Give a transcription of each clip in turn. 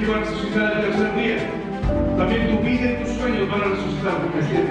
Cristo va a resucitar el tercer día. También tu vida y tus sueños van a resucitar, porque así es.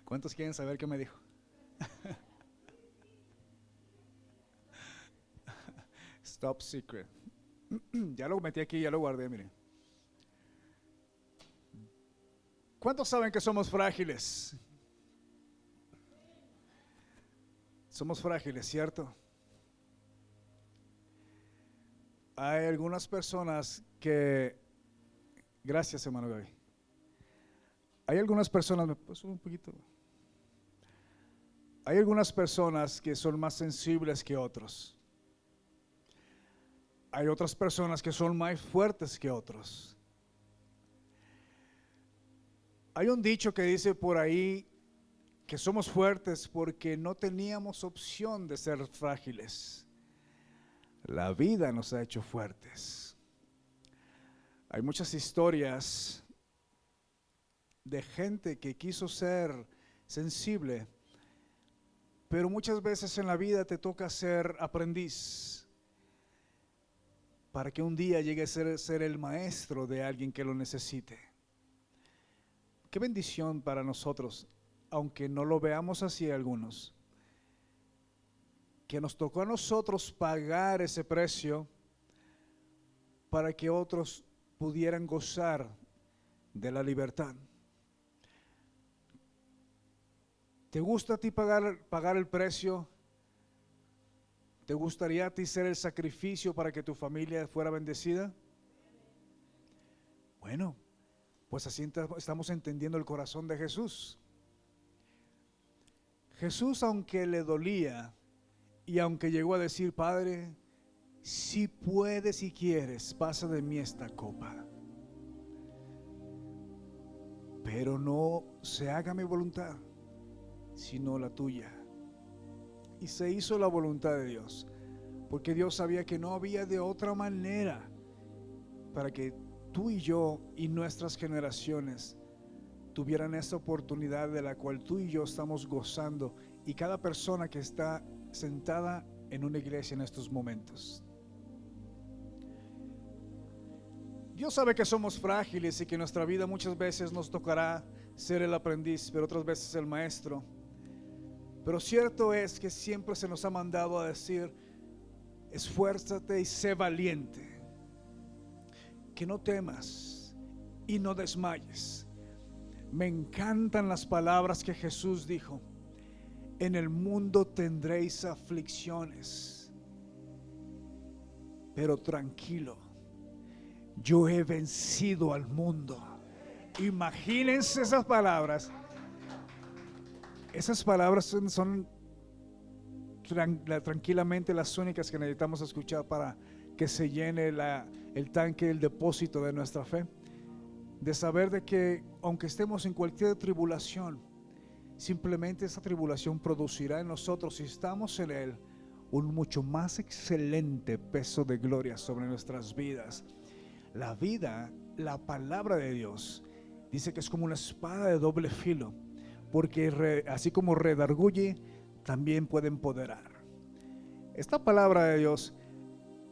¿Cuántos quieren saber qué me dijo? Stop secret. Ya lo metí aquí, ya lo guardé, miren. ¿Cuántos saben que somos frágiles? Somos frágiles, ¿cierto? Hay algunas personas que... Gracias, hermano Gaby. Hay algunas personas... ¿Me puedo subir un poquito? Hay algunas personas que son más sensibles que otros. Hay otras personas que son más fuertes que otros. Hay un dicho que dice por ahí que somos fuertes porque no teníamos opción de ser frágiles. La vida nos ha hecho fuertes. Hay muchas historias de gente que quiso ser sensible, pero muchas veces en la vida te toca ser aprendiz para que un día llegue a ser el maestro de alguien que lo necesite. Qué bendición para nosotros, aunque no lo veamos así algunos, que nos tocó a nosotros pagar ese precio para que otros pudieran gozar de la libertad. ¿Te gusta a ti pagar el precio? ¿Te gustaría a ti ser el sacrificio para que tu familia fuera bendecida? Bueno, pues así estamos entendiendo el corazón de Jesús. Jesús, aunque le dolía y aunque llegó a decir: Padre, si puedes, si quieres, pasa de mí esta copa, pero no se haga mi voluntad, sino la tuya. Y se hizo la voluntad de Dios, porque Dios sabía que no había de otra manera para que tú y yo y nuestras generaciones tuvieran esta oportunidad de la cual tú y yo estamos gozando, y cada persona que está sentada en una iglesia en estos momentos. Dios sabe que somos frágiles y que en nuestra vida muchas veces nos tocará ser el aprendiz, pero otras veces el maestro. Pero cierto es que siempre se nos ha mandado a decir: esfuérzate y sé valiente, que no temas y no desmayes. Me encantan las palabras que Jesús dijo: en el mundo tendréis aflicciones, pero tranquilo, yo he vencido al mundo. Imagínense esas palabras. Esas palabras son tranquilamente las únicas que necesitamos escuchar para que se llene el tanque, el depósito de nuestra fe, de saber de que aunque estemos en cualquier tribulación, simplemente esa tribulación producirá en nosotros, si estamos en Él, un mucho más excelente peso de gloria sobre nuestras vidas. La vida, la palabra de Dios, dice que es como una espada de doble filo, porque así como redarguye, también puede empoderar. Esta palabra de Dios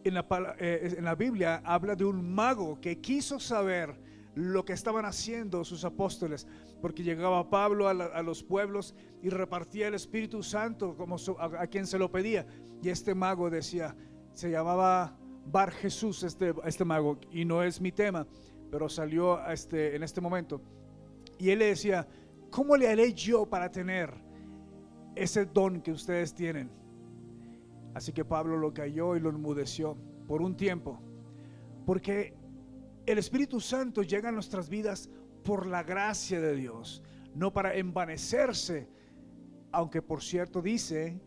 en la Biblia habla de un mago que quiso saber lo que estaban haciendo sus apóstoles, porque llegaba Pablo a los pueblos y repartía el Espíritu Santo como a quien se lo pedía, y este mago decía, se llamaba Bar Jesús, este mago, y no es mi tema, pero salió en este momento, y él le decía, ¿cómo le haré yo para tener ese don que ustedes tienen? Así que Pablo lo calló y lo enmudeció por un tiempo, porque el Espíritu Santo llega a nuestras vidas por la gracia de Dios, no para envanecerse, aunque por cierto dice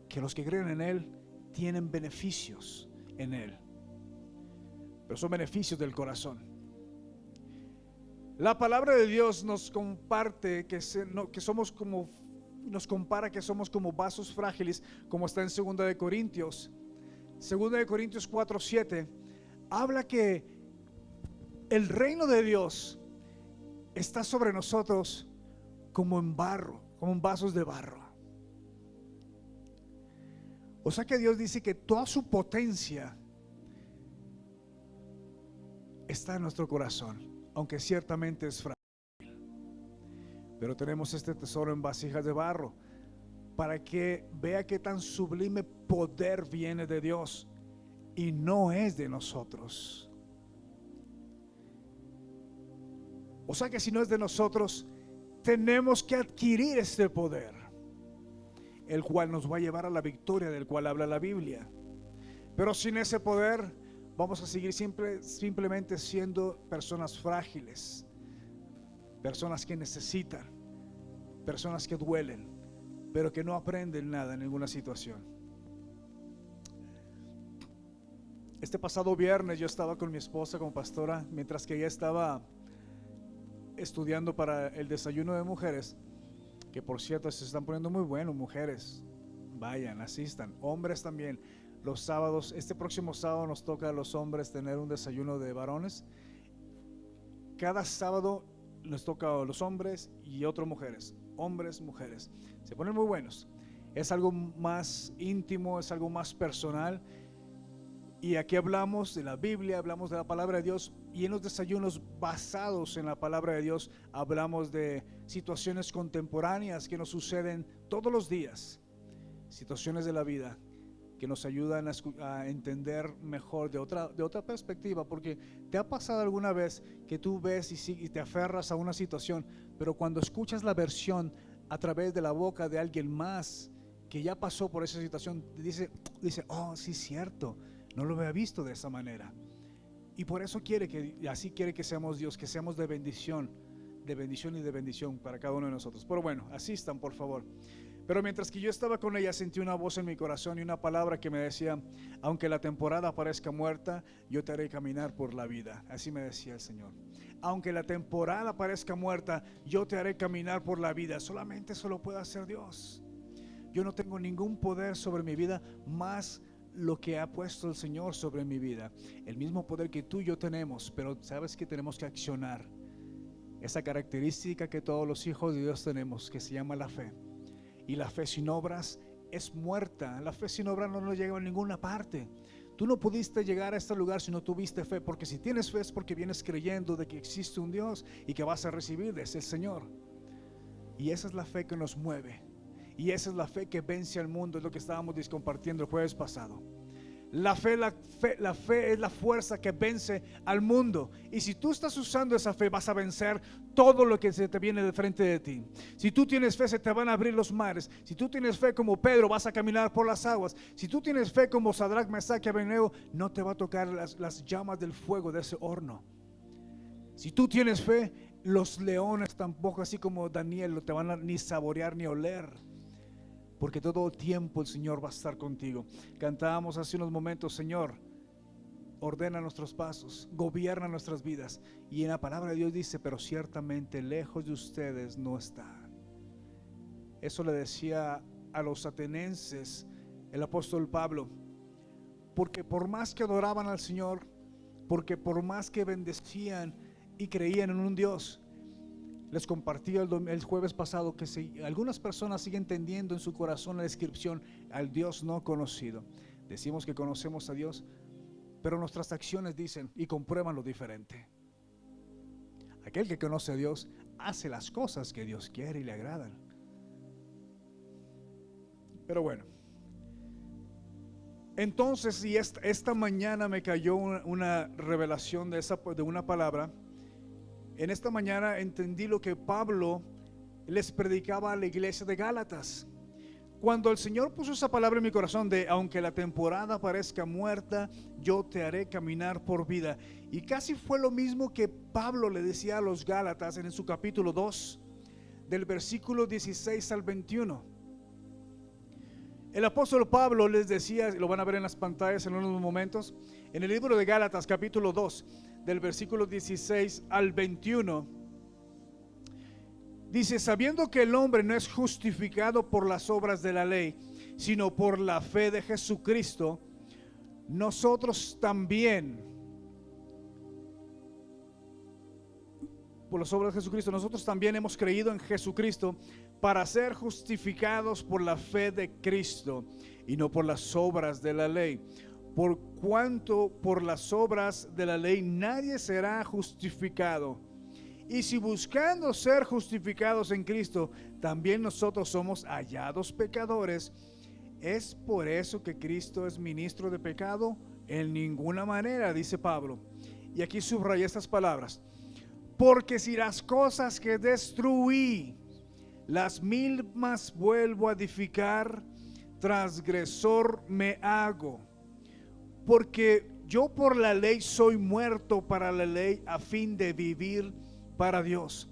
que los que creen en Él tienen beneficios en Él, pero son beneficios del corazón. La palabra de Dios nos comparte nos compara que somos como vasos frágiles, como está en 2 de Corintios 4:7, habla que el reino de Dios está sobre nosotros como en barro, como en vasos de barro. O sea que Dios dice que toda su potencia está en nuestro corazón, aunque ciertamente es frágil. Pero tenemos este tesoro en vasijas de barro para que vea qué tan sublime poder viene de Dios y no es de nosotros. O sea que si no es de nosotros, tenemos que adquirir este poder, el cual nos va a llevar a la victoria del cual habla la Biblia. Pero sin ese poder vamos a seguir simplemente siendo personas frágiles, personas que necesitan, personas que duelen, pero que no aprenden nada en ninguna situación. Este pasado viernes yo estaba con mi esposa como pastora, mientras que ella estaba estudiando para el desayuno de mujeres, que por cierto se están poniendo muy buenos. Mujeres, vayan, asistan, hombres también. Los sábados, este próximo sábado nos toca a los hombres tener un desayuno de varones. Cada sábado nos toca a los hombres y otras mujeres, hombres, mujeres. Se ponen muy buenos. Es algo más íntimo, es algo más personal. Y aquí hablamos de la Biblia, hablamos de la palabra de Dios, y en los desayunos basados en la palabra de Dios hablamos de situaciones contemporáneas que nos suceden todos los días, situaciones de la vida que nos ayudan a entender mejor de otra perspectiva, porque te ha pasado alguna vez que tú ves y te aferras a una situación, pero cuando escuchas la versión a través de la boca de alguien más que ya pasó por esa situación, dice, oh, sí, cierto, no lo había visto de esa manera. Y por eso así quiere que seamos Dios, que seamos de bendición y de bendición para cada uno de nosotros. Pero bueno, asistan por favor. Pero mientras que yo estaba con ella, sentí una voz en mi corazón y una palabra que me decía, aunque la temporada parezca muerta, yo te haré caminar por la vida. Así me decía el Señor. Aunque la temporada parezca muerta, yo te haré caminar por la vida. Solamente eso lo puede hacer Dios. Yo no tengo ningún poder sobre mi vida más lo que ha puesto el Señor sobre mi vida. El mismo poder que tú y yo tenemos, pero sabes que tenemos que accionar esa característica que todos los hijos de Dios tenemos, que se llama la fe. Y la fe sin obras es muerta. La fe sin obras no nos llega a ninguna parte. Tú no pudiste llegar a este lugar si no tuviste fe, porque si tienes fe es porque vienes creyendo de que existe un Dios y que vas a recibir de ese Señor. Y esa es la fe que nos mueve. Y esa es la fe que vence al mundo, es lo que estábamos compartiendo el jueves pasado. La fe es la fuerza que vence al mundo. Y si tú estás usando esa fe, vas a vencer todo lo que se te viene de frente de ti. Si tú tienes fe, se te van a abrir los mares. Si tú tienes fe como Pedro, vas a caminar por las aguas. Si tú tienes fe como Sadrach, Mesach y Abednego, no te va a tocar las llamas del fuego de ese horno. Si tú tienes fe, los leones tampoco, así como Daniel, no te van a ni saborear ni oler. Porque todo el tiempo el Señor va a estar contigo. Cantábamos hace unos momentos, Señor, ordena nuestros pasos, gobierna nuestras vidas. Y en la palabra de Dios dice, pero ciertamente lejos de ustedes no está. Eso le decía a los atenienses el apóstol Pablo, porque por más que adoraban al Señor, porque por más que bendecían y creían en un Dios, les compartí el jueves pasado que algunas personas siguen teniendo en su corazón la descripción al Dios no conocido. Decimos que conocemos a Dios, pero nuestras acciones dicen y comprueban lo diferente. Aquel que conoce a Dios hace las cosas que Dios quiere y le agradan. Pero bueno, entonces, y esta mañana me cayó una revelación de una palabra. En esta mañana entendí lo que Pablo les predicaba a la iglesia de Gálatas. Cuando el Señor puso esa palabra en mi corazón de aunque la temporada parezca muerta, yo te haré caminar por vida. Y casi fue lo mismo que Pablo le decía a los Gálatas en su capítulo 2, del versículo 16 al 21. El apóstol Pablo les decía, lo van a ver en las pantallas en unos momentos, en el libro de Gálatas capítulo 2, del versículo 16 al 21, dice, sabiendo que el hombre no es justificado por las obras de la ley, sino por la fe de Jesucristo, nosotros también, por las obras de Jesucristo, nosotros también hemos creído en Jesucristo para ser justificados por la fe de Cristo y no por las obras de la ley. Por cuanto por las obras de la ley nadie será justificado. Y si buscando ser justificados en Cristo, también nosotros somos hallados pecadores, ¿es por eso que Cristo es ministro de pecado? En ninguna manera, dice Pablo. Y aquí subraya estas palabras. Porque si las cosas que destruí, las mismas vuelvo a edificar, transgresor me hago. Porque yo por la ley soy muerto para la ley a fin de vivir para Dios.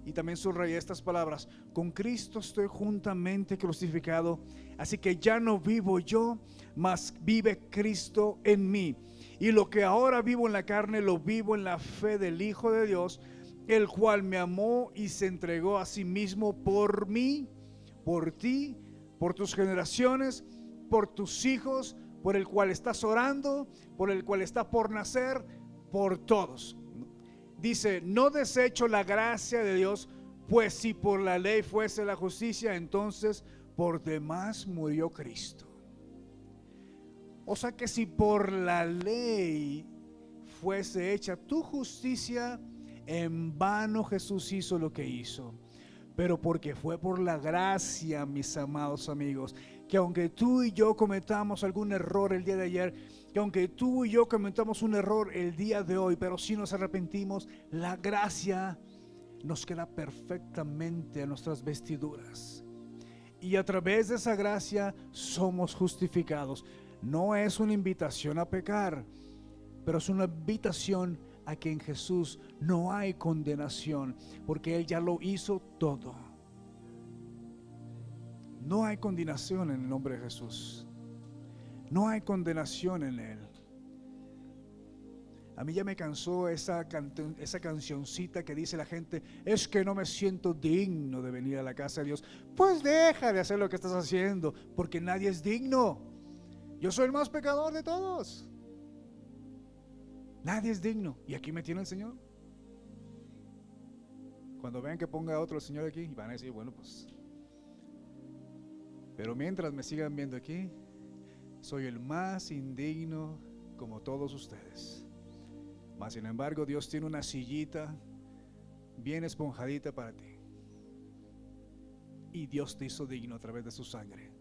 Y también subrayé estas palabras: con Cristo estoy juntamente crucificado, así que ya no vivo yo, mas vive Cristo en mí. Y lo que ahora vivo en la carne, lo vivo en la fe del Hijo de Dios, el cual me amó y se entregó a sí mismo por mí, por ti, por tus generaciones, por tus hijos, por el cual estás orando, por el cual está por nacer, por todos. Dice, no desecho la gracia de Dios, pues si por la ley fuese la justicia, entonces por demás murió Cristo. O sea que si por la ley fuese hecha tu justicia, en vano Jesús hizo lo que hizo. Pero porque fue por la gracia, mis amados amigos, que aunque tú y yo cometamos algún error el día de ayer, que aunque tú y yo cometamos un error el día de hoy, pero si nos arrepentimos, la gracia nos queda perfectamente a nuestras vestiduras. Y a través de esa gracia somos justificados. No es una invitación a pecar, pero es una invitación a que en Jesús no hay condenación, porque Él ya lo hizo todo. No hay condenación en el nombre de Jesús. No hay condenación en Él. A mí ya me cansó esa cancioncita que dice la gente: es que no me siento digno de venir a la casa de Dios. Pues deja de hacer lo que estás haciendo, porque nadie es digno. Yo soy el más pecador de todos. Nadie es digno. Y aquí me tiene el Señor. Cuando vean que ponga a otro el Señor aquí, van a decir, bueno, pues. Pero mientras me sigan viendo aquí, soy el más indigno como todos ustedes. Mas sin embargo, Dios tiene una sillita bien esponjadita para ti. Y Dios te hizo digno a través de su sangre.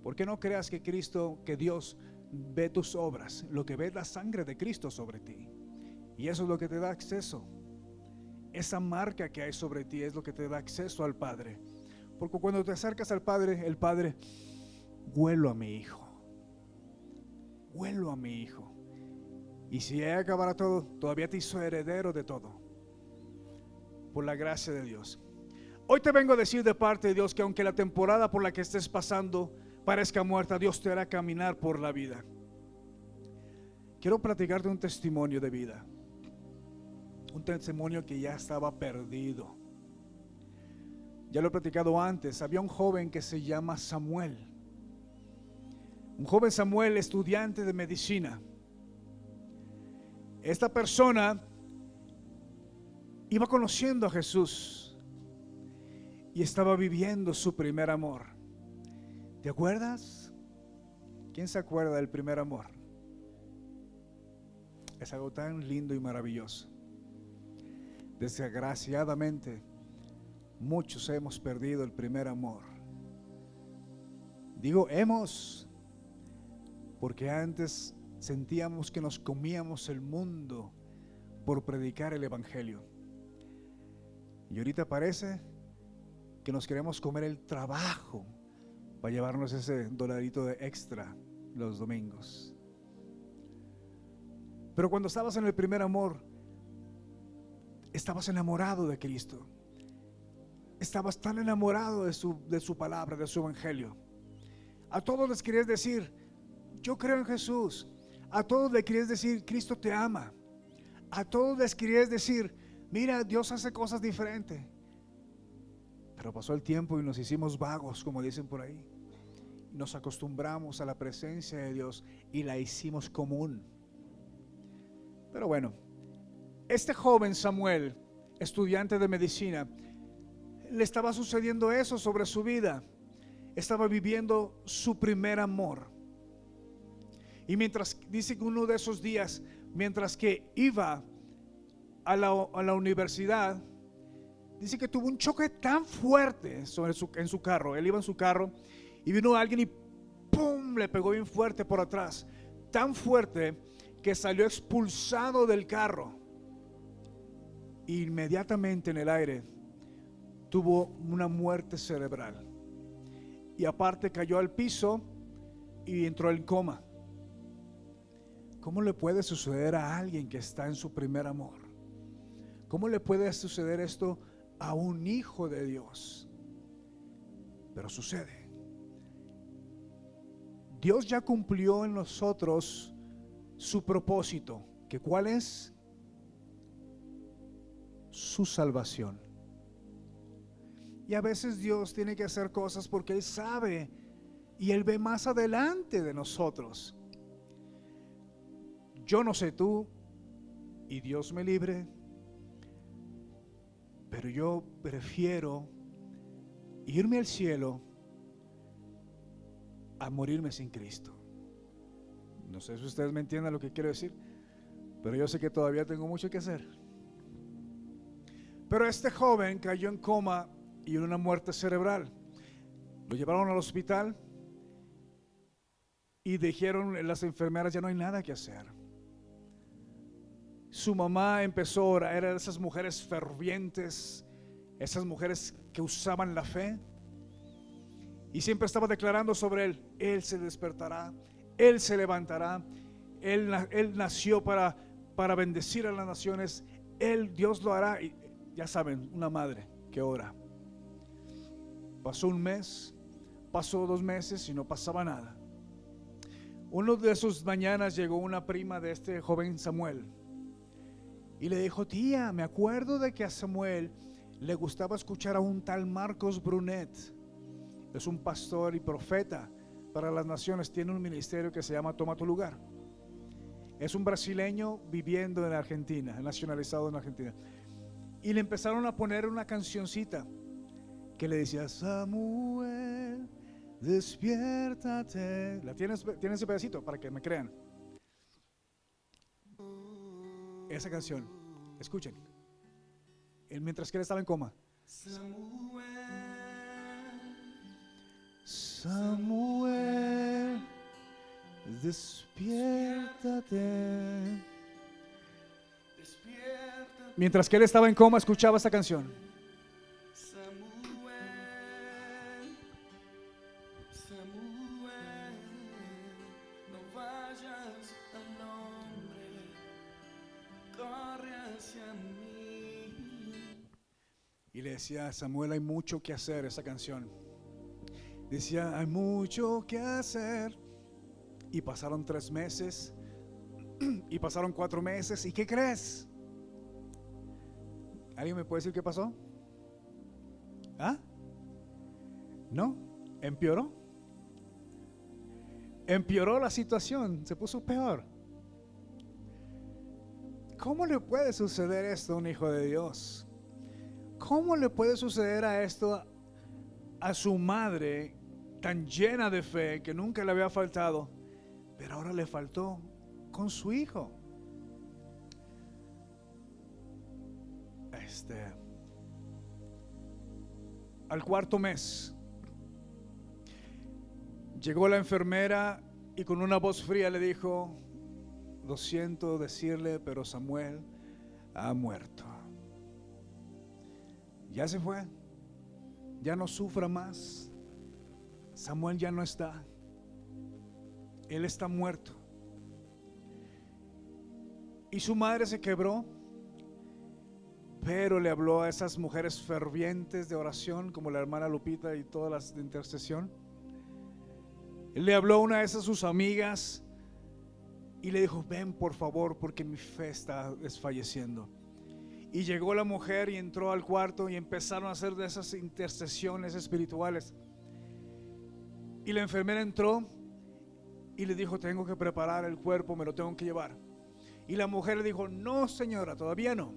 ¿Por qué no creas que Dios ve tus obras? Lo que ve es la sangre de Cristo sobre ti. Y eso es lo que te da acceso. Esa marca que hay sobre ti es lo que te da acceso al Padre. Porque cuando te acercas al Padre, el Padre: huelo a mi hijo. Huelo a mi hijo. Y si ya acabara todo, todavía te hizo heredero de todo. Por la gracia de Dios. Hoy te vengo a decir de parte de Dios que aunque la temporada por la que estés pasando parezca muerta, Dios te hará caminar por la vida. quiero platicarte un testimonio de vida. Un testimonio que ya estaba perdido. Ya lo he platicado antes. Había un joven que se llama Samuel. Un joven Samuel, estudiante de medicina. Esta persona iba conociendo a Jesús y estaba viviendo su primer amor. ¿Te acuerdas? ¿Quién se acuerda del primer amor? Es algo tan lindo y maravilloso. Desgraciadamente, muchos hemos perdido el primer amor. Digo hemos, porque antes sentíamos que nos comíamos el mundo por predicar el evangelio. Y ahorita parece que nos queremos comer el trabajo para llevarnos ese dolarito de extra los domingos. Pero cuando estabas en el primer amor, estabas enamorado de Cristo. Estabas tan enamorado de su palabra, de su evangelio. A todos les querías decir, yo creo en Jesús. A todos les querías decir, Cristo te ama. A todos les querías decir, mira, Dios hace cosas diferentes. Pero pasó el tiempo y nos hicimos vagos, como dicen por ahí. Nos acostumbramos a la presencia de Dios y la hicimos común. Pero bueno, este joven Samuel, estudiante de medicina, le estaba sucediendo eso sobre su vida. Estaba viviendo su primer amor. Y mientras, dice que uno de esos días, mientras que iba a la universidad, dice que tuvo un choque tan fuerte en su carro. Él iba en su carro y vino alguien y ¡pum! Le pegó bien fuerte por atrás. Tan fuerte que salió expulsado del carro. Inmediatamente en el aire tuvo una muerte cerebral. Y aparte cayó al piso y entró en coma. ¿Cómo le puede suceder a alguien que está en su primer amor? ¿Cómo le puede suceder esto a un hijo de Dios? Pero sucede. Dios ya cumplió en nosotros su propósito, que ¿cuál es? Su salvación. Y a veces Dios tiene que hacer cosas porque Él sabe y Él ve más adelante de nosotros. Yo no sé tú, y Dios me libre, pero yo prefiero irme al cielo a morirme sin Cristo. No sé si ustedes me entiendan lo que quiero decir, pero yo sé que todavía tengo mucho que hacer. Pero este joven cayó en coma y en una muerte cerebral. Lo llevaron al hospital y dijeron las enfermeras, ya no hay nada que hacer. Su mamá empezó a orar, eran esas mujeres fervientes, esas mujeres que usaban la fe, y siempre estaba declarando sobre él, él se despertará, él se levantará, él nació para bendecir a las naciones, Dios lo hará. Y ya saben, una madre que ora. Pasó un mes, pasó 2 meses y no pasaba nada. Uno de sus mañanas llegó una prima de este joven Samuel y le dijo, tía, me acuerdo de que a Samuel le gustaba escuchar a un tal Marcos Brunet. Es un pastor y profeta para las naciones, tiene un ministerio que se llama Toma tu lugar. Es un brasileño viviendo en Argentina, nacionalizado en Argentina. Y le empezaron a poner una cancioncita que le decía, Samuel, despiértate. ¿Tienes ese pedacito para que me crean? Esa canción, escuchen. Mientras que él estaba en coma. Samuel, despiértate. Mientras que él estaba en coma, escuchaba esta canción. Y le decía, Samuel, hay mucho que hacer, esa canción. Decía, hay mucho que hacer. Y pasaron 3 meses Y pasaron 4 meses. ¿Y qué crees? ¿Alguien me puede decir qué pasó? ¿Ah? ¿No? ¿Empeoró? Empeoró la situación, se puso peor. ¿Cómo le puede suceder esto a un hijo de Dios? ¿Cómo le puede suceder a esto a su madre tan llena de fe que nunca le había faltado, pero ahora le faltó con su hijo? Al 4.º mes llegó la enfermera y con una voz fría le dijo: lo siento decirle, pero Samuel ha muerto. Ya se fue, ya no sufra más. Samuel ya no está, él está muerto. Y su madre se quebró, pero le habló a esas mujeres fervientes de oración, como la hermana Lupita y todas las de intercesión. Él le habló a una de esas sus amigas y le dijo: ven por favor, porque mi fe está desfalleciendo. Y llegó la mujer y entró al cuarto y empezaron a hacer de esas intercesiones espirituales. Y la enfermera entró y le dijo: tengo que preparar el cuerpo, me lo tengo que llevar. Y la mujer le dijo: no señora, todavía no.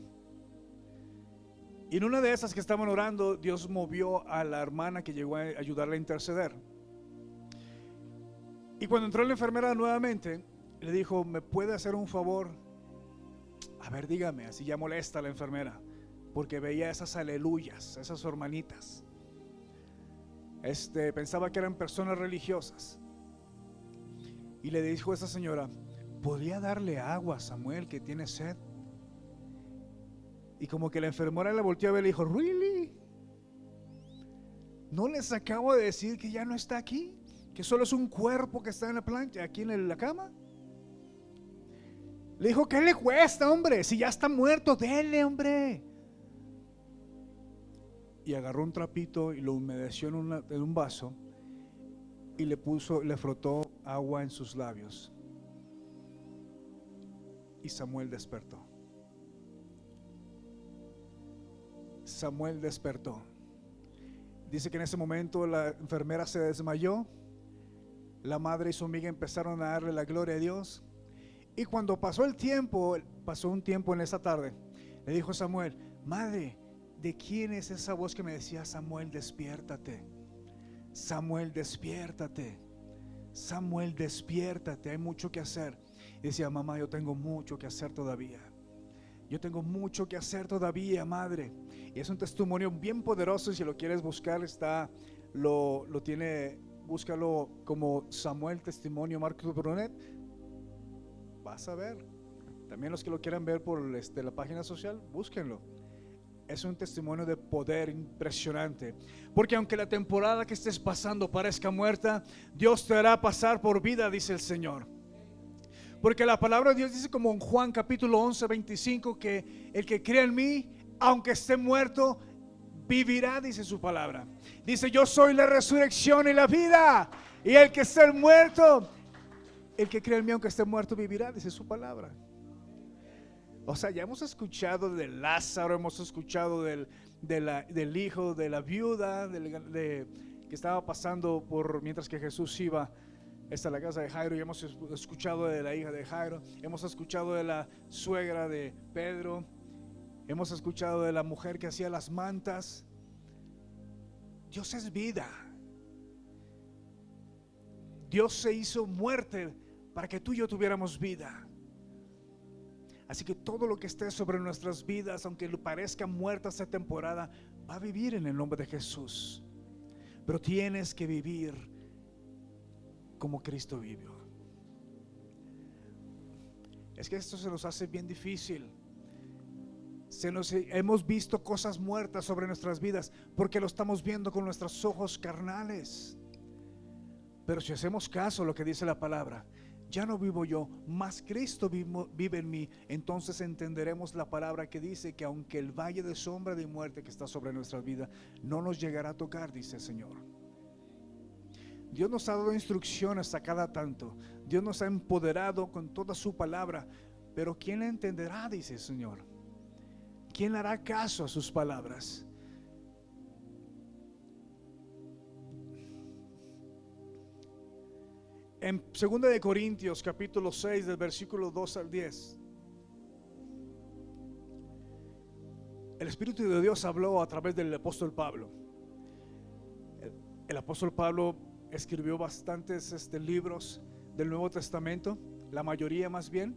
Y en una de esas que estaban orando, Dios movió a la hermana que llegó a ayudarle a interceder. Y cuando entró la enfermera nuevamente, le dijo: ¿me puede hacer un favor? A ver, dígame. Así ya molesta a la enfermera, porque veía esas aleluyas, esas hermanitas. Pensaba que eran personas religiosas. Y le dijo a esa señora: ¿podría darle agua a Samuel, que tiene sed? Y como que la enfermera le volteó a ver y le dijo: ¿really? ¿No les acabo de decir que ya no está aquí? ¿Que solo es un cuerpo que está en la plancha, aquí en la cama? Le dijo: ¿qué le cuesta, hombre? Si ya está muerto, dele, hombre. Y agarró un trapito y lo humedeció en un vaso y le frotó agua en sus labios. Y Samuel despertó. Samuel despertó. Dice que en ese momento la enfermera se desmayó. La madre y su amiga empezaron a darle la gloria a Dios. Y cuando pasó un tiempo en esa tarde, le dijo a Samuel: madre, ¿de quién es esa voz que me decía: Samuel, despiértate? Samuel, despiértate. Samuel, despiértate, hay mucho que hacer. Y decía: mamá, yo tengo mucho que hacer todavía. Yo tengo mucho que hacer todavía, madre. Y es un testimonio bien poderoso. Y si lo quieres buscar, búscalo como Samuel Testimonio Marcos Brunet. Vas a ver. También los que lo quieran ver por la página social, búsquenlo. Es un testimonio de poder impresionante. Porque aunque la temporada que estés pasando parezca muerta, Dios te hará pasar por vida, dice el Señor. Porque la palabra de Dios dice, como en Juan capítulo 11, 25, que el que cree en mí, aunque esté muerto, vivirá, dice su palabra. Dice: yo soy la resurrección y la vida. Y el que esté muerto, el que cree en mí, aunque esté muerto, vivirá, dice su palabra. O sea, ya hemos escuchado de Lázaro, hemos escuchado del hijo de la viuda, que estaba pasando mientras que Jesús iba a la casa de Jairo. Y hemos escuchado de la hija de Jairo, hemos escuchado de la suegra de Pedro, hemos escuchado de la mujer que hacía las mantas. Dios es vida. Dios se hizo muerte para que tú y yo tuviéramos vida. Así que todo lo que esté sobre nuestras vidas, aunque lo parezca muerta esta temporada, va a vivir en el nombre de Jesús. Pero tienes que vivir como Cristo vivió. Es que esto se nos hace bien difícil. Hemos visto cosas muertas sobre nuestras vidas porque lo estamos viendo con nuestros ojos carnales. Pero si hacemos caso a lo que dice la palabra: ya no vivo yo, mas Cristo vive en mí. Entonces entenderemos la palabra que dice que aunque el valle de sombra de muerte que está sobre nuestra vida no nos llegará a tocar, dice el Señor. Dios nos ha dado instrucciones a cada tanto. Dios nos ha empoderado con toda su palabra. Pero ¿quién la entenderá? Dice el Señor. ¿Quién hará caso a sus palabras? En 2 de Corintios capítulo 6 del versículo 2 al 10, el Espíritu de Dios habló a través del apóstol Pablo. El apóstol Pablo escribió bastantes libros del Nuevo Testamento, la mayoría más bien.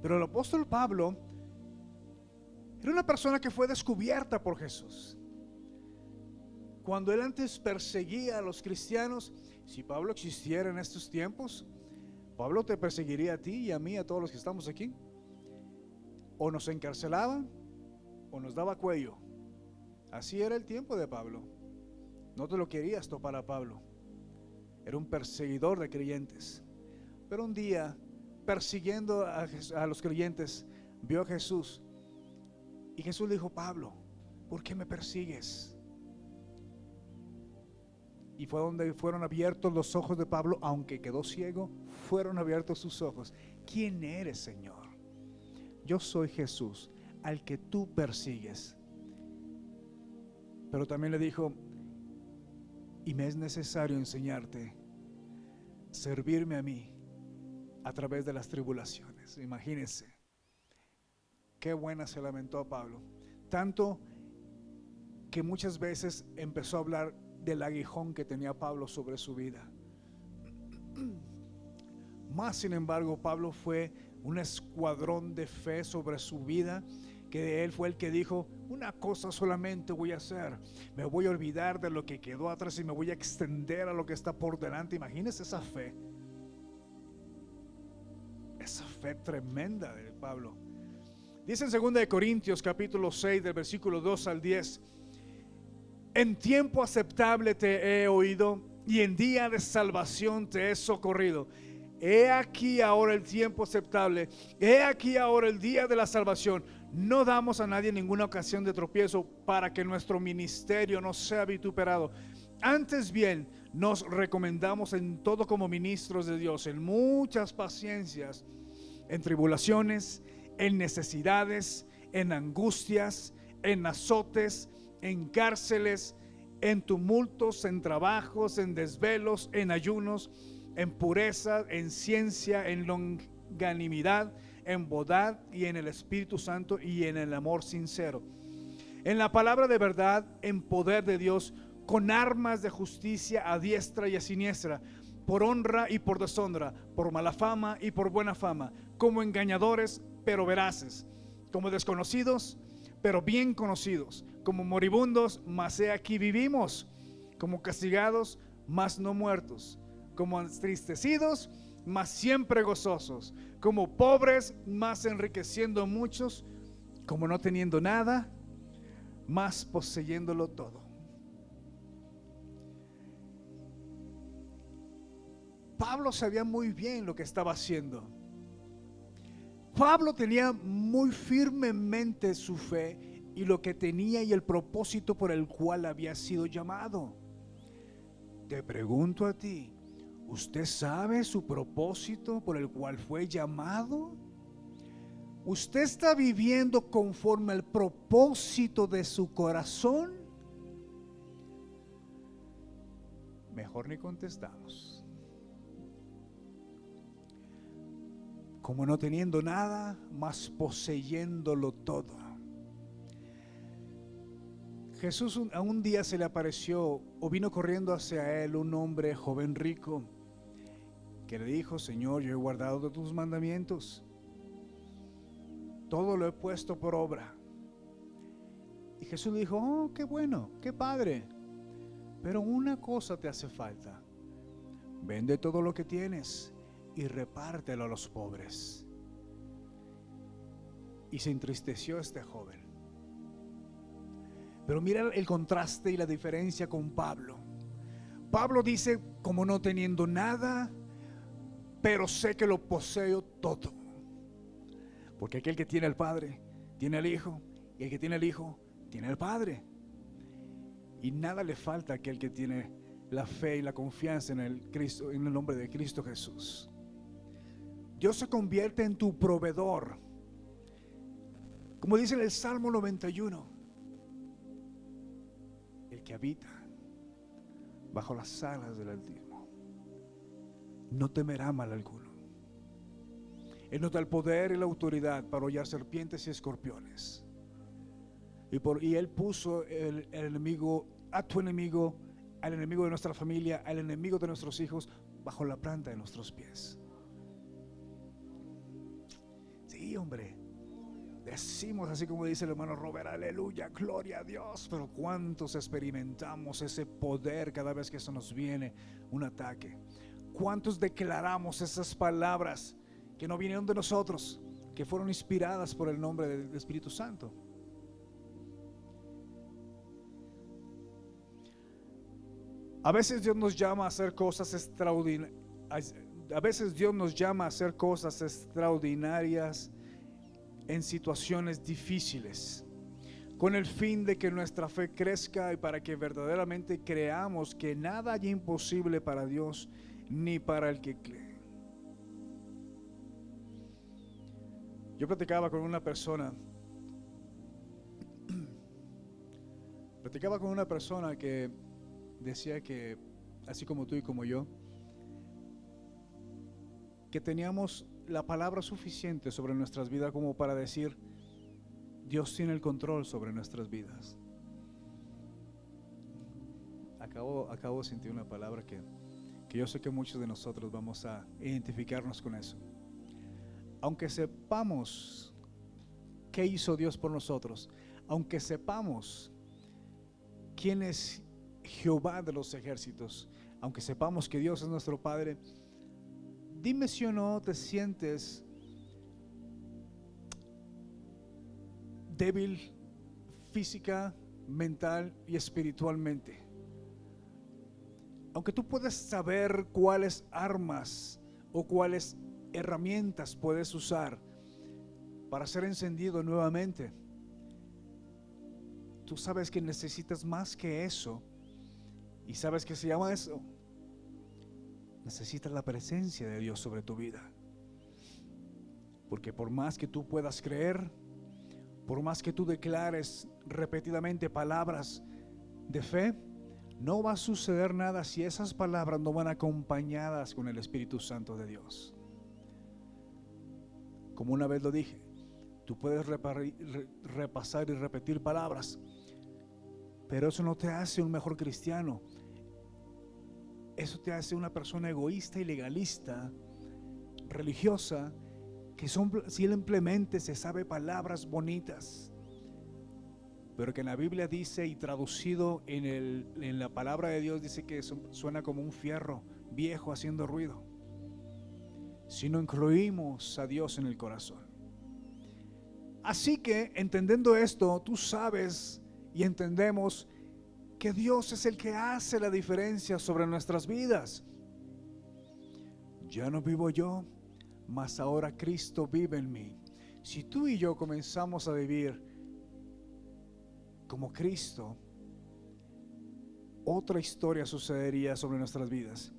Pero el apóstol Pablo era una persona que fue descubierta por Jesús. Cuando él antes perseguía a los cristianos, si Pablo existiera en estos tiempos, Pablo te perseguiría a ti y a mí, a todos los que estamos aquí. O nos encarcelaba o nos daba cuello. Así era el tiempo de Pablo. No te lo querías topar a Pablo. Era un perseguidor de creyentes. Pero un día, persiguiendo a los creyentes, vio a Jesús. Y Jesús le dijo: Pablo, ¿por qué me persigues? Y fue donde fueron abiertos los ojos de Pablo. Aunque quedó ciego, fueron abiertos sus ojos. ¿Quién eres, Señor? Yo soy Jesús, al que tú persigues. Pero también le dijo: y me es necesario enseñarte, servirme a mí a través de las tribulaciones. Imagínense qué buena se lamentó a Pablo, tanto que muchas veces empezó a hablar del aguijón que tenía Pablo sobre su vida. Más sin embargo, Pablo fue un escuadrón de fe sobre su vida, que él fue el que dijo: una cosa solamente voy a hacer, me voy a olvidar de lo que quedó atrás y me voy a extender a lo que está por delante. Imagínense esa fe tremenda de Pablo. Dice en 2 de Corintios capítulo 6 del versículo 2 al 10: en tiempo aceptable te he oído y en día de salvación te he socorrido. He aquí ahora el tiempo aceptable, he aquí ahora el día de la salvación. No damos a nadie ninguna ocasión de tropiezo, para que nuestro ministerio no sea vituperado. Antes bien, nos recomendamos en todo como ministros de Dios, en muchas paciencias, en tribulaciones, en necesidades, en angustias, en azotes, en cárceles, en tumultos, en trabajos, en desvelos, en ayunos, en pureza, en ciencia, en longanimidad, en bondad y en el Espíritu Santo y en el amor sincero, en la palabra de verdad, en poder de Dios, con armas de justicia a diestra y a siniestra, por honra y por deshonra, por mala fama y por buena fama, como engañadores pero veraces, como desconocidos pero bien conocidos, como moribundos, mas he aquí vivimos, como castigados, mas no muertos, como entristecidos, mas siempre gozosos, como pobres, mas enriqueciendo a muchos, como no teniendo nada, mas poseyéndolo todo. Pablo sabía muy bien lo que estaba haciendo. Pablo tenía muy firmemente su fe y lo que tenía y el propósito por el cual había sido llamado. Te pregunto a ti, ¿usted sabe su propósito por el cual fue llamado? ¿Usted está viviendo conforme al propósito de su corazón? Mejor ni contestamos. Como no teniendo nada, mas poseyéndolo todo. Jesús a un día se le apareció o vino corriendo hacia él un hombre joven rico que le dijo: Señor, yo he guardado de tus mandamientos, todo lo he puesto por obra. Y Jesús le dijo: oh, qué bueno, qué padre, pero una cosa te hace falta. Vende todo lo que tienes y repártelo a los pobres. Y se entristeció este joven. Pero mira el contraste y la diferencia con Pablo. Pablo dice: como no teniendo nada, pero sé que lo poseo todo. Porque aquel que tiene al Padre tiene al Hijo, y el que tiene al Hijo tiene al Padre. Y nada le falta a aquel que tiene la fe y la confianza en el Cristo, en el nombre de Cristo Jesús. Dios se convierte en tu proveedor. Como dice en el Salmo 91, el que habita bajo las alas del Altísimo no temerá mal alguno. Él nos da el poder y la autoridad para hollar serpientes y escorpiones. Y Él puso el enemigo, a tu enemigo, al enemigo de nuestra familia, al enemigo de nuestros hijos, bajo la planta de nuestros pies. Sí, hombre. Decimos así como dice el hermano Robert, aleluya, gloria a Dios. Pero ¿cuántos experimentamos ese poder cada vez que se nos viene un ataque? ¿Cuántos declaramos esas palabras que no vinieron de nosotros, que fueron inspiradas por el nombre del Espíritu Santo? A veces Dios nos llama a hacer cosas extraordinarias. A veces Dios nos llama a hacer cosas extraordinarias en situaciones difíciles, con el fin de que nuestra fe crezca y para que verdaderamente creamos que nada hay imposible para Dios ni para el que cree. Yo platicaba con una persona que decía que, así como tú y como yo, que teníamos la palabra suficiente sobre nuestras vidas como para decir: Dios tiene el control sobre nuestras vidas. Acabo de sentir una palabra que yo sé que muchos de nosotros vamos a identificarnos con eso. Aunque sepamos qué hizo Dios por nosotros, aunque sepamos quién es Jehová de los ejércitos, aunque sepamos que Dios es nuestro Padre, dime si o no te sientes débil física, mental y espiritualmente. Aunque tú puedes saber cuáles armas o cuáles herramientas puedes usar para ser encendido nuevamente, tú sabes que necesitas más que eso. ¿Y sabes qué se llama eso? Necesitas la presencia de Dios sobre tu vida. Porque por más que tú puedas creer, por más que tú declares repetidamente palabras de fe, no va a suceder nada si esas palabras no van acompañadas con el Espíritu Santo de Dios. Como una vez lo dije, tú puedes repasar y repetir palabras, pero eso no te hace un mejor cristiano. Eso te hace una persona egoísta y legalista, religiosa, que simplemente se sabe palabras bonitas, pero que en la Biblia dice, y traducido en la palabra de Dios, dice que suena como un fierro viejo haciendo ruido, si no incluimos a Dios en el corazón. Así que, entendiendo esto, tú sabes y entendemos que Dios es el que hace la diferencia sobre nuestras vidas. Ya no vivo yo, mas ahora Cristo vive en mí. Si tú y yo comenzamos a vivir como Cristo, otra historia sucedería sobre nuestras vidas.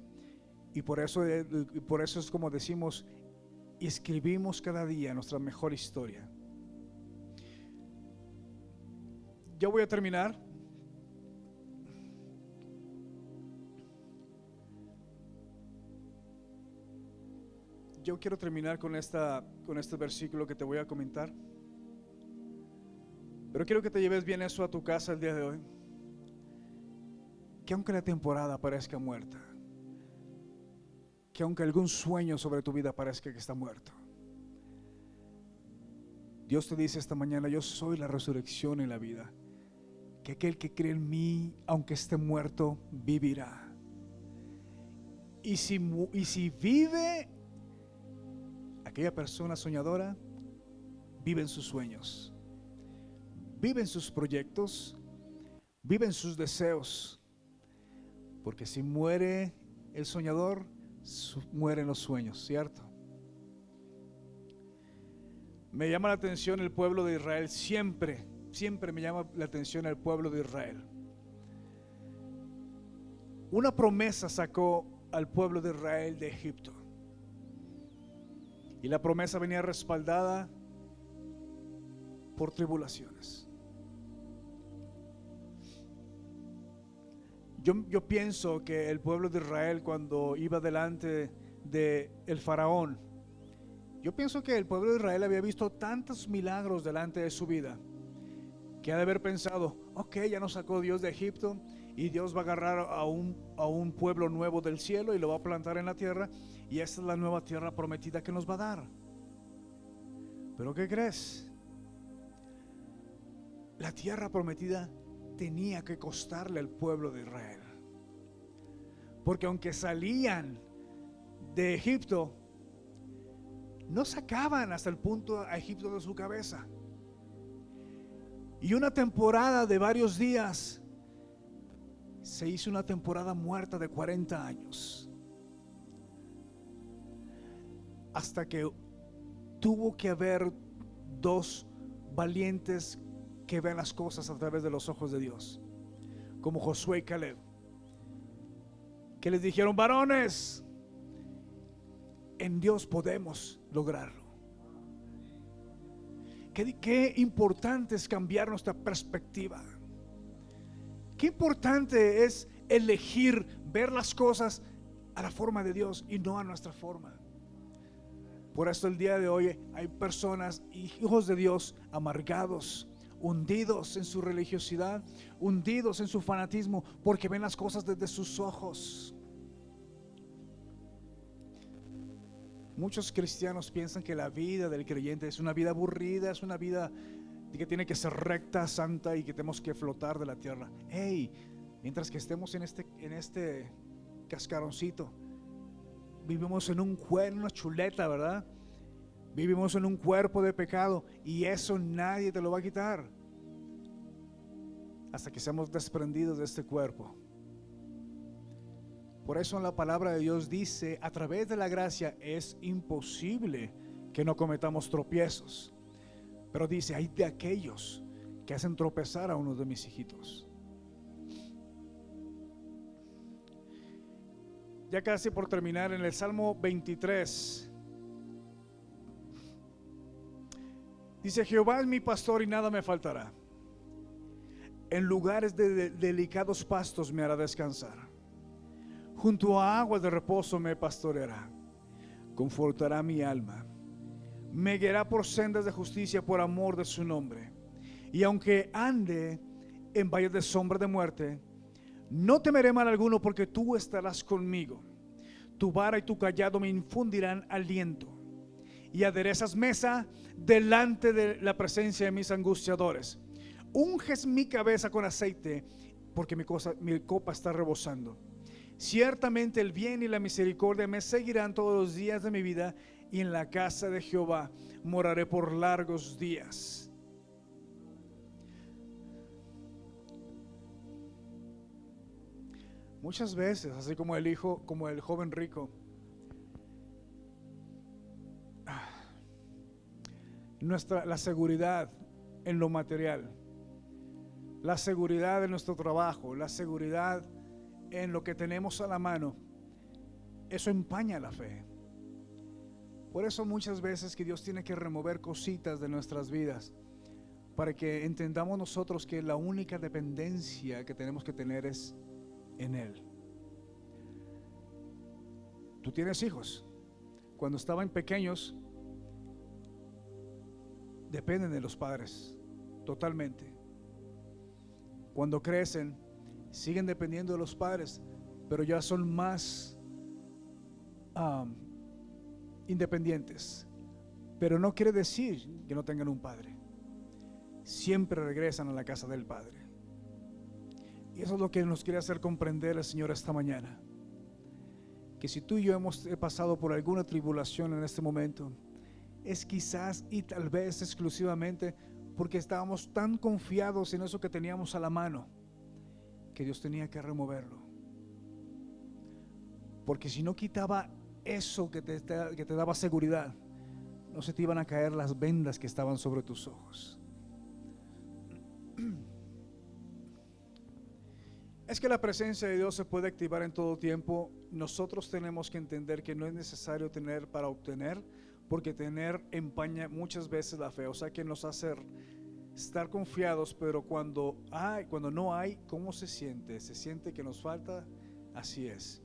Y por eso es como decimos, y escribimos cada día nuestra mejor historia. Yo voy a terminar. Yo quiero terminar con este versículo que te voy a comentar. Pero quiero que te lleves bien eso a tu casa el día de hoy. Que aunque la temporada parezca muerta, que aunque algún sueño sobre tu vida parezca que está muerto, Dios te dice esta mañana: yo soy la resurrección y la vida. Que aquel que cree en mí, aunque esté muerto, vivirá. Y si vive, aquella persona soñadora vive en sus sueños, vive en sus proyectos, vive en sus deseos. Porque si muere el soñador, mueren los sueños, ¿cierto? Me llama la atención el pueblo de Israel, siempre me llama la atención el pueblo de Israel. una promesa sacó al pueblo de Israel de Egipto. Y la promesa venía respaldada por tribulaciones. Yo pienso que el pueblo de Israel, cuando iba delante de el faraón, yo pienso que el pueblo de Israel había visto tantos milagros delante de su vida, que ha de haber pensado: ok, ya nos sacó Dios de Egipto, y Dios va a agarrar a un pueblo nuevo del cielo y lo va a plantar en la tierra, y esta es la nueva tierra prometida que nos va a dar. Pero ¿qué crees? La tierra prometida tenía que costarle al pueblo de Israel, porque aunque salían de Egipto, no sacaban hasta el punto a Egipto de su cabeza. Y una temporada de varios días se hizo una temporada muerta de 40 años, hasta que tuvo que haber dos valientes que ven las cosas a través de los ojos de Dios, como Josué y Caleb, que les dijeron: varones, en Dios podemos lograrlo. Qué importante es cambiar nuestra perspectiva. Qué importante es elegir ver las cosas a la forma de Dios y no a nuestra forma. Por eso el día de hoy hay personas, hijos de Dios, amargados, hundidos en su religiosidad, hundidos en su fanatismo, porque ven las cosas desde sus ojos. Muchos cristianos piensan que la vida del creyente es una vida aburrida, es una vida que tiene que ser recta, santa, y que tenemos que flotar de la tierra. Hey, mientras que estemos en este cascaroncito, vivimos en una chuleta, ¿verdad? Vivimos en un cuerpo de pecado, y eso nadie te lo va a quitar hasta que seamos desprendidos de este cuerpo. Por eso la palabra de Dios dice: a través de la gracia es imposible que no cometamos tropiezos. Pero dice: hay de aquellos que hacen tropezar a uno de mis hijitos. Ya casi por terminar, en el Salmo 23 dice: Jehová es mi pastor y nada me faltará. En lugares de delicados pastos me hará descansar. Junto a aguas de reposo me pastoreará. Confortará mi alma. Me guiará por sendas de justicia por amor de su nombre. Y aunque ande en valles de sombra de muerte, no temeré mal alguno, porque tú estarás conmigo. Tu vara y tu cayado me infundirán aliento. Y aderezas mesa delante de la presencia de mis angustiadores. Unges mi cabeza con aceite, porque mi copa está rebosando. Ciertamente el bien y la misericordia me seguirán todos los días de mi vida, y en la casa de Jehová moraré por largos días. Muchas veces, así como el joven rico, la seguridad en lo material, la seguridad en nuestro trabajo, la seguridad en lo que tenemos a la mano, eso empaña la fe. Por eso muchas veces que Dios tiene que remover cositas de nuestras vidas, para que entendamos nosotros que la única dependencia que tenemos que tener es en Él. Tú tienes hijos. Cuando estaban pequeños, dependen de los padres totalmente. Cuando crecen, siguen dependiendo de los padres, pero ya son más independientes. Pero no quiere decir que no tengan un padre. Siempre regresan a la casa del Padre. Y eso es lo que nos quiere hacer comprender el Señor esta mañana. Que si tú y yo hemos pasado por alguna tribulación en este momento, es quizás y tal vez exclusivamente porque estábamos tan confiados en eso que teníamos a la mano, que Dios tenía que removerlo. Porque si no quitaba eso que te daba seguridad, no se te iban a caer las vendas que estaban sobre tus ojos. es que la presencia de Dios se puede activar en todo tiempo. Nosotros tenemos que entender que no es necesario tener para obtener, porque tener empaña muchas veces la fe. O sea que nos hace estar confiados, pero cuando no hay, ¿cómo se siente? Se siente que nos falta. Así es.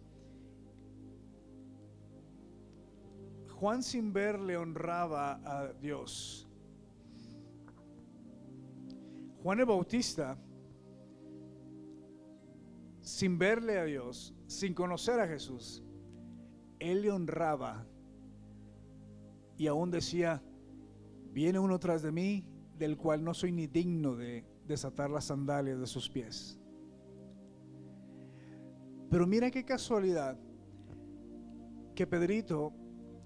Juan sin ver le honraba a Dios. Juan el Bautista, sin verle a Dios, sin conocer a Jesús, él le honraba y aún decía: viene uno tras de mí, del cual no soy ni digno de desatar las sandalias de sus pies. Pero mira qué casualidad que Pedrito,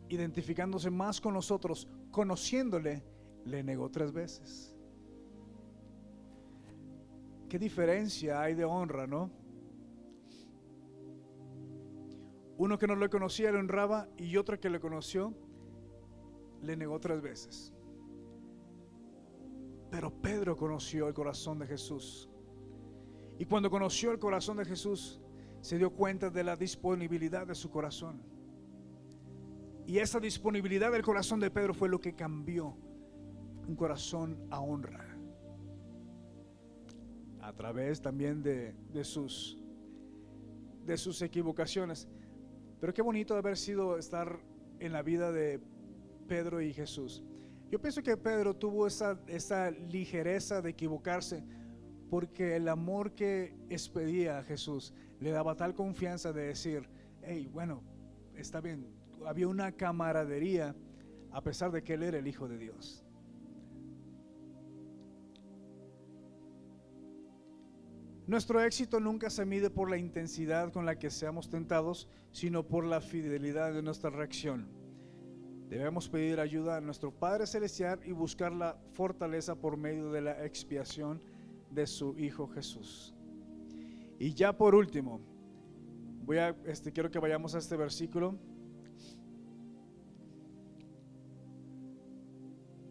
identificándose más con nosotros, conociéndole, le negó 3 veces. Qué diferencia hay de honra, ¿no? Uno que no lo conocía le honraba, y otro que le conoció le negó 3 veces. Pero Pedro conoció el corazón de Jesús, y cuando conoció el corazón de Jesús se dio cuenta de la disponibilidad de su corazón, y esa disponibilidad del corazón de Pedro fue lo que cambió un corazón a honra, a través también de sus equivocaciones. Pero qué bonito haber sido estar en la vida de Pedro y Jesús. Yo pienso que Pedro tuvo esa ligereza de equivocarse, porque el amor que expedía a Jesús le daba tal confianza de decir: hey, bueno, está bien. Había una camaradería a pesar de que él era el Hijo de Dios. Nuestro éxito nunca se mide por la intensidad con la que seamos tentados, sino por la fidelidad de nuestra reacción. Debemos pedir ayuda a nuestro Padre Celestial y buscar la fortaleza por medio de la expiación de su Hijo Jesús. Y ya por último, quiero que vayamos a este versículo.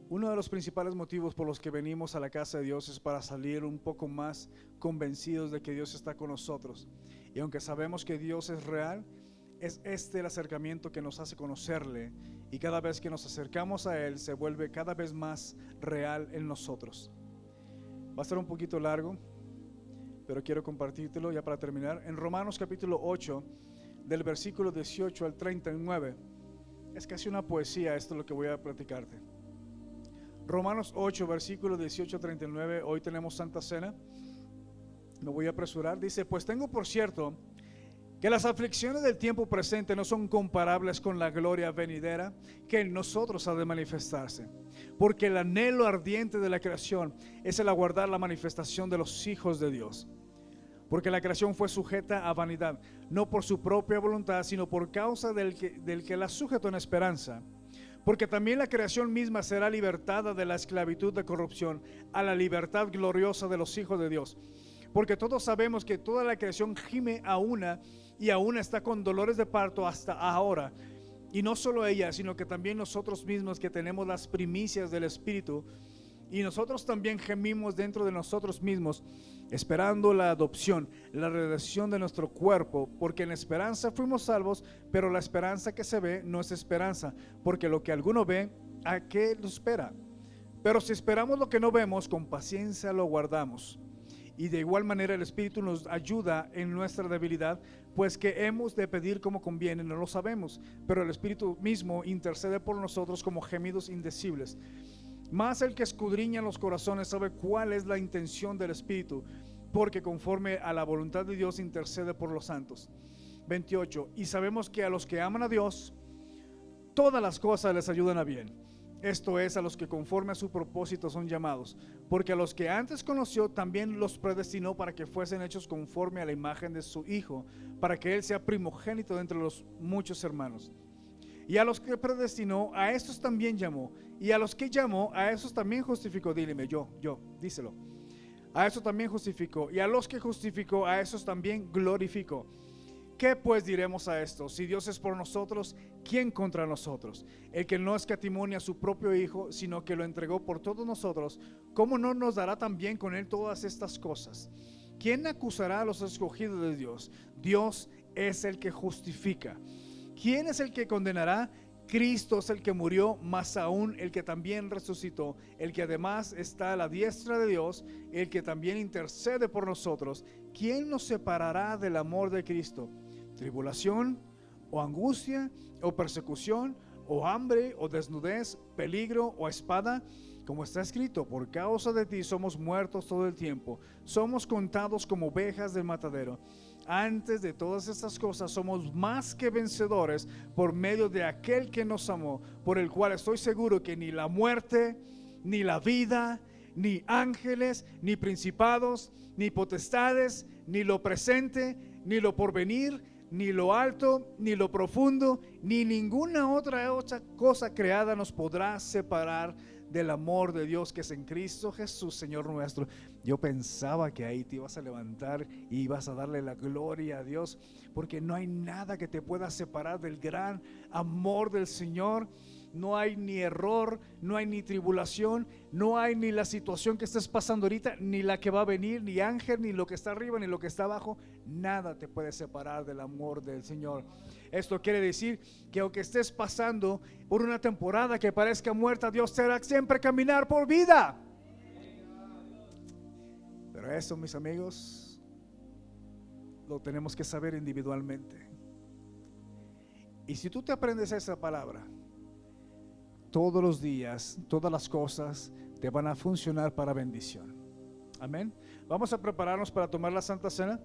Uno de los principales motivos por los que venimos a la casa de Dios es para salir un poco más convencidos de que Dios está con nosotros. Y aunque sabemos que Dios es real, es el acercamiento que nos hace conocerle, y cada vez que nos acercamos a Él se vuelve cada vez más real en nosotros. Va a ser un poquito largo, pero quiero compartírtelo ya para terminar. En Romanos capítulo 8, del versículo 18 al 39, es casi una poesía esto lo que voy a platicarte. Romanos 8, versículo 18 a 39. Hoy tenemos Santa Cena, me voy a apresurar. Dice: pues tengo por cierto que las aflicciones del tiempo presente no son comparables con la gloria venidera que en nosotros ha de manifestarse, porque el anhelo ardiente de la creación es el aguardar la manifestación de los hijos de Dios. Porque la creación fue sujeta a vanidad, no por su propia voluntad, sino por causa del que la sujetó en esperanza. Porque también la creación misma será libertada de la esclavitud de corrupción a la libertad gloriosa de los hijos de Dios. Porque todos sabemos que toda la creación gime a una, y aún está con dolores de parto hasta ahora. Y no solo ella, sino que también nosotros mismos, que tenemos las primicias del Espíritu, y nosotros también gemimos dentro de nosotros mismos, esperando la adopción, la redención de nuestro cuerpo, porque en esperanza fuimos salvos. Pero la esperanza que se ve no es esperanza, porque lo que alguno ve, ¿a qué lo espera? Pero si esperamos lo que no vemos, con paciencia lo guardamos. Y de igual manera el Espíritu nos ayuda en nuestra debilidad, pues que hemos de pedir como conviene no lo sabemos, pero el Espíritu mismo intercede por nosotros como gemidos indecibles. Mas el que escudriña los corazones sabe cuál es la intención del Espíritu, porque conforme a la voluntad de Dios intercede por los santos. 28. Y sabemos que a los que aman a Dios, todas las cosas les ayudan a bien. Esto es, a los que conforme a su propósito son llamados. Porque a los que antes conoció también los predestinó para que fuesen hechos conforme a la imagen de su Hijo, para que Él sea primogénito de entre los muchos hermanos. Y a los que predestinó, a estos también llamó. Y a los que llamó, a esos también justificó. Dígame, díselo. A esos también justificó. Y a los que justificó, a esos también glorificó. ¿Qué pues diremos a esto? Si Dios es por nosotros, ¿quién contra nosotros? El que no escatimó a su propio Hijo, sino que lo entregó por todos nosotros, ¿cómo no nos dará también con Él todas estas cosas? ¿Quién acusará a los escogidos de Dios? Dios es el que justifica. ¿Quién es el que condenará? Cristo es el que murió, más aún el que también resucitó, el que además está a la diestra de Dios, el que también intercede por nosotros. ¿Quién nos separará del amor de Cristo? ¿Tribulación, o angustia, o persecución, o hambre, o desnudez, peligro, o espada? Como está escrito, por causa de ti somos muertos todo el tiempo, somos contados como ovejas del matadero. Antes de todas estas cosas somos más que vencedores por medio de aquel que nos amó, por el cual estoy seguro que ni la muerte, ni la vida, ni ángeles, ni principados, ni potestades, ni lo presente, ni lo porvenir, ni lo alto, ni lo profundo, ni ninguna otra cosa creada nos podrá separar del amor de Dios que es en Cristo Jesús, Señor nuestro. Yo pensaba que ahí te ibas a levantar y ibas a darle la gloria a Dios, porque no hay nada que te pueda separar del gran amor del Señor. No hay ni error, no hay ni tribulación, no hay ni la situación que estés pasando ahorita, ni la que va a venir, ni ángel, ni lo que está arriba, ni lo que está abajo. Nada te puede separar del amor del Señor. Esto quiere decir que aunque estés pasando por una temporada que parezca muerta, Dios te hará siempre caminar por vida. Pero eso, mis amigos, lo tenemos que saber individualmente. Y si tú te aprendes esa palabra, todos los días, todas las cosas te van a funcionar para bendición. Amén. Vamos a prepararnos para tomar la Santa Cena.